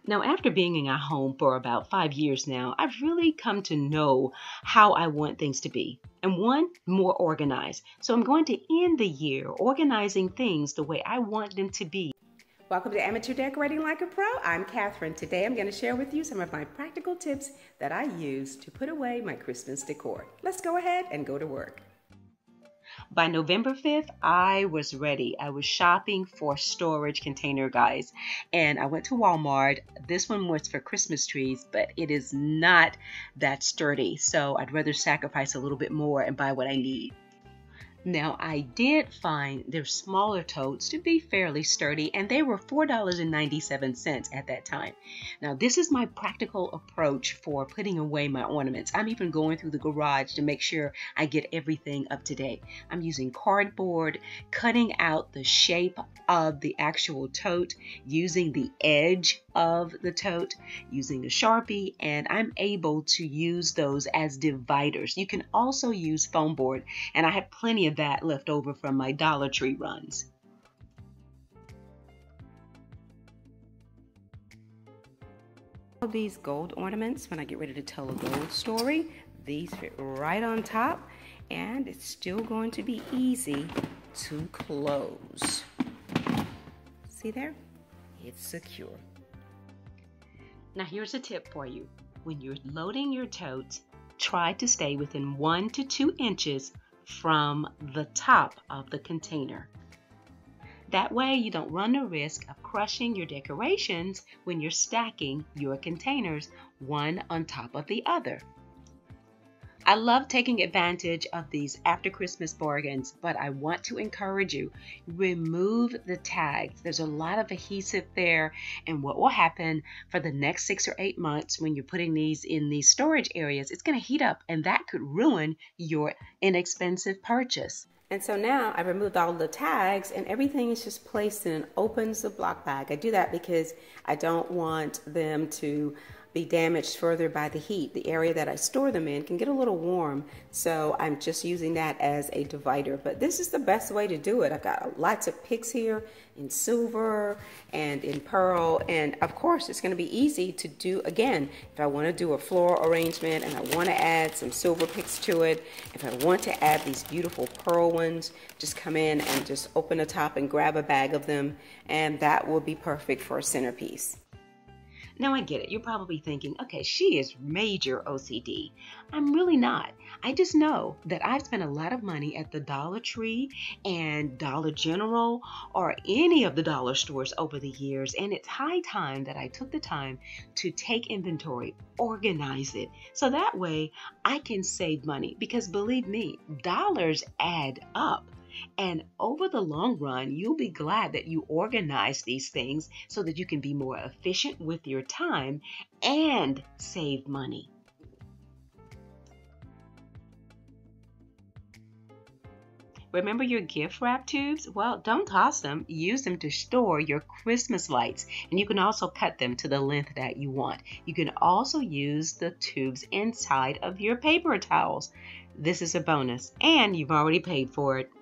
Now, after being in a home for about 5 years now, I've really come to know how I want things to be. And one, more organized. So I'm going to end the year organizing things the way I want them to be. Welcome to Amateur Decorating Like a Pro. I'm Catherine. Today I'm going to share with you some of my practical tips that I use to put away my Christmas decor. Let's go ahead and go to work. By November 5th, I was ready. I was shopping for storage container, guys. And I went to Walmart. This one was for Christmas trees, but it is not that sturdy. So I'd rather sacrifice a little bit more and buy what I need. Now, I did find their smaller totes to be fairly sturdy, and they were $4.97 at that time. Now, this is my practical approach for putting away my ornaments. I'm even going through the garage to make sure I get everything up to date. I'm using cardboard, cutting out the shape of the actual tote, using the edge of the tote, using a Sharpie, and I'm able to use those as dividers. You can also use foam board, and I have plenty of that left over from my Dollar Tree runs. All these gold ornaments, when I get ready to tell a gold story, these fit right on top, and it's still going to be easy to close. See there? It's secure. Now here's a tip for you. When you're loading your totes, try to stay within 1 to 2 inches from the top of the container. That way you don't run the risk of crushing your decorations when you're stacking your containers one on top of the other. I love taking advantage of these after Christmas bargains, but I want to encourage you, remove the tags. There's a lot of adhesive there, and what will happen for the next 6 or 8 months when you're putting these in these storage areas, it's going to heat up, and that could ruin your inexpensive purchase. And so now I removed all the tags and everything is just placed in an open Ziploc bag. I do that because I don't want them to be damaged further by the heat. The area that I store them in can get a little warm, so I'm just using that as a divider. But this is the best way to do it. I've got lots of picks here in silver and in pearl, and of course it's going to be easy to do again. If I want to do a floral arrangement and I want to add some silver picks to it, if I want to add these beautiful pearl ones, just come in and just open the top and grab a bag of them, and that will be perfect for a centerpiece. Now I get it. You're probably thinking, okay, she is major OCD. I'm really not. I just know that I've spent a lot of money at the Dollar Tree and Dollar General or any of the dollar stores over the years, and it's high time that I took the time to take inventory, organize it, so that way I can save money, because believe me, dollars add up. And over the long run, you'll be glad that you organize these things so that you can be more efficient with your time and save money. Remember your gift wrap tubes? Well, don't toss them. Use them to store your Christmas lights. And you can also cut them to the length that you want. You can also use the tubes inside of your paper towels. This is a bonus, and you've already paid for it.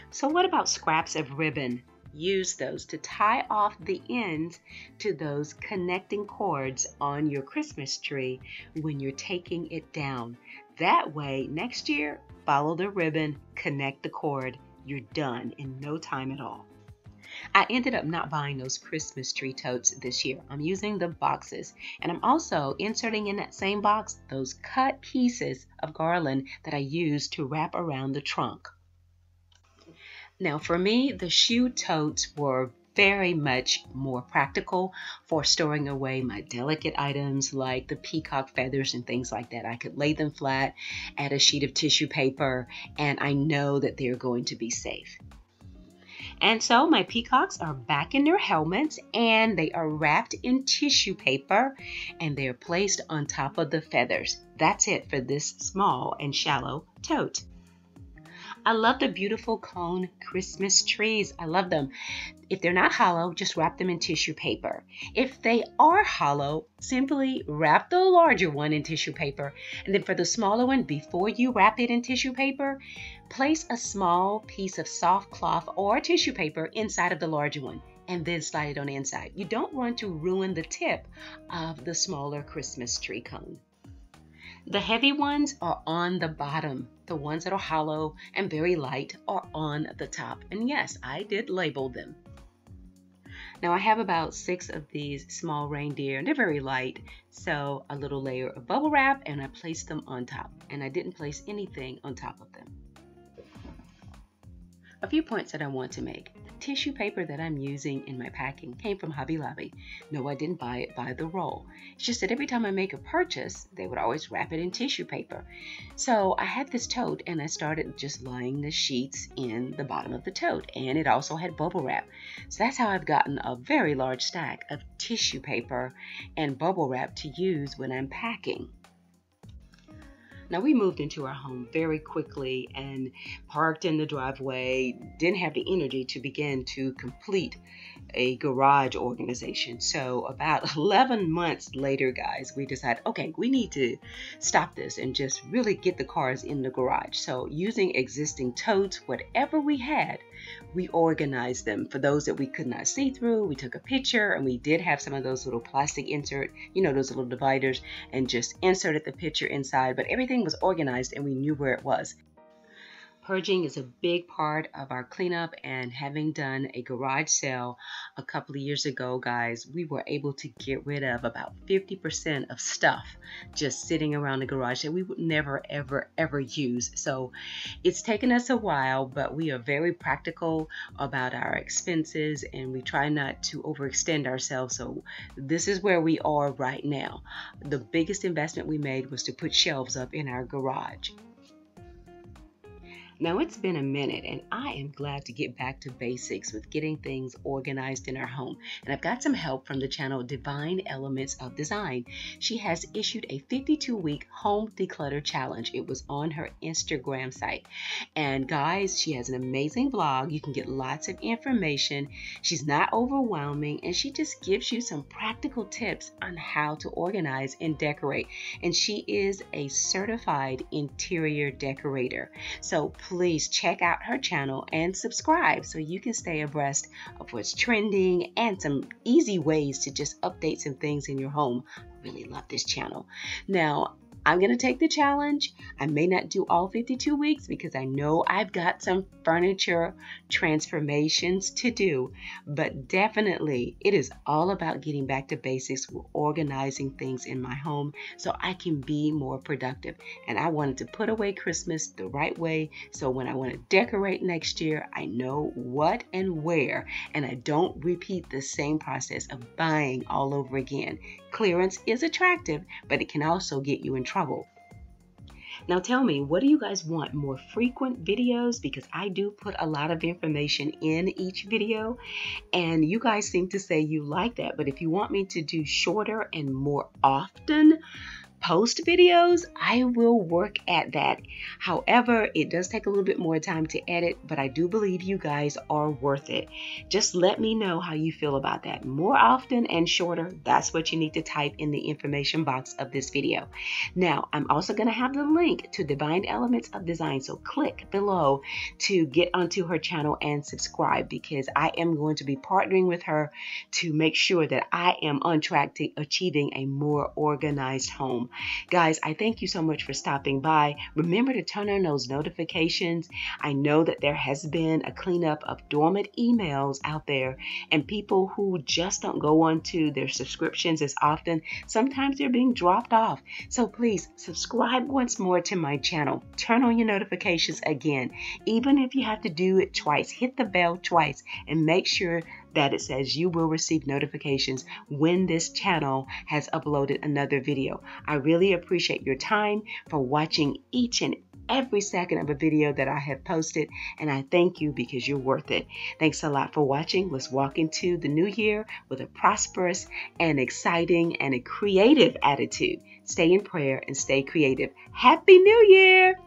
So what about scraps of ribbon? Use those to tie off the ends to those connecting cords on your Christmas tree when you're taking it down. That way, next year, follow the ribbon, connect the cord. You're done in no time at all. I ended up not buying those Christmas tree totes this year. I'm using the boxes, and I'm also inserting in that same box those cut pieces of garland that I used to wrap around the trunk. Now for me, the shoe totes were very much more practical for storing away my delicate items like the peacock feathers and things like that. I could lay them flat, add a sheet of tissue paper, and I know that they're going to be safe. And so my peacocks are back in their helmets, and they are wrapped in tissue paper, and they're placed on top of the feathers. That's it for this small and shallow tote. I love the beautiful cone Christmas trees. I love them. If they're not hollow, just wrap them in tissue paper. If they are hollow, simply wrap the larger one in tissue paper. And then for the smaller one, before you wrap it in tissue paper, place a small piece of soft cloth or tissue paper inside of the larger one. and then slide it on the inside. You don't want to ruin the tip of the smaller Christmas tree cone. The heavy ones are on the bottom. The ones that are hollow and very light are on the top. And yes, I did label them. Now I have about 6 of these small reindeer, and they're very light. So a little layer of bubble wrap, and I placed them on top. And I didn't place anything on top of them. A few points that I want to make. The tissue paper that I'm using in my packing came from Hobby Lobby. No, I didn't buy it by the roll. It's just that every time I make a purchase, they would always wrap it in tissue paper. So I had this tote, and I started just laying the sheets in the bottom of the tote, and it also had bubble wrap. So that's how I've gotten a very large stack of tissue paper and bubble wrap to use when I'm packing. Now we moved into our home very quickly and parked in the driveway, didn't have the energy to begin to complete a garage organization. So about 11 months later, guys, we decided, okay, we need to stop this and just really get the cars in the garage. So using existing totes, whatever we had, we organized them. For those that we could not see through, we took a picture, and we did have some of those little plastic insert, those little dividers, and just inserted the picture inside, but everything was organized and we knew where it was. Purging is a big part of our cleanup, and having done a garage sale a couple of years ago, guys, we were able to get rid of about 50% of stuff just sitting around the garage that we would never, ever use. So it's taken us a while, but we are very practical about our expenses, and we try not to overextend ourselves. So this is where we are right now. The biggest investment we made was to put shelves up in our garage. Now it's been a minute, and I am glad to get back to basics with getting things organized in our home. And I've got some help from the channel Divine Elements of Design. She has issued a 52-week home declutter challenge. It was on her Instagram site. And guys, she has an amazing blog. You can get lots of information. She's not overwhelming, and she just gives you some practical tips on how to organize and decorate. And she is a certified interior decorator. So please check out her channel and subscribe so you can stay abreast of what's trending and some easy ways to just update some things in your home. I really love this channel. Now, I'm going to take the challenge. I may not do all 52 weeks because I know I've got some furniture transformations to do, but definitely it is all about getting back to basics with organizing things in my home so I can be more productive. And I wanted to put away Christmas the right way, so when I want to decorate next year, I know what and where, and I don't repeat the same process of buying all over again. Clearance is attractive, but it can also get you in trouble. Now tell me, what do you guys want? More frequent videos? Because I do put a lot of information in each video, and you guys seem to say you like that. But if you want me to do shorter and more often post videos, I will work at that. However, it does take a little bit more time to edit, but I do believe you guys are worth it. Just let me know how you feel about that. More often and shorter, that's what you need to type in the information box of this video. Now, I'm also going to have the link to Divine Elements of Design, so click below to get onto her channel and subscribe, because I am going to be partnering with her to make sure that I am on track to achieving a more organized home. Guys, I thank you so much for stopping by. Remember to turn on those notifications. I know that there has been a cleanup of dormant emails out there, and people who just don't go onto their subscriptions as often. Sometimes they're being dropped off. So please subscribe once more to my channel. Turn on your notifications again. Even if you have to do it twice, hit the bell twice and make sure that it says you will receive notifications when this channel has uploaded another video. I really appreciate your time for watching each and every second of a video that I have posted, and I thank you because you're worth it. Thanks a lot for watching. Let's walk into the new year with a prosperous and exciting and a creative attitude. Stay in prayer and stay creative. Happy New Year!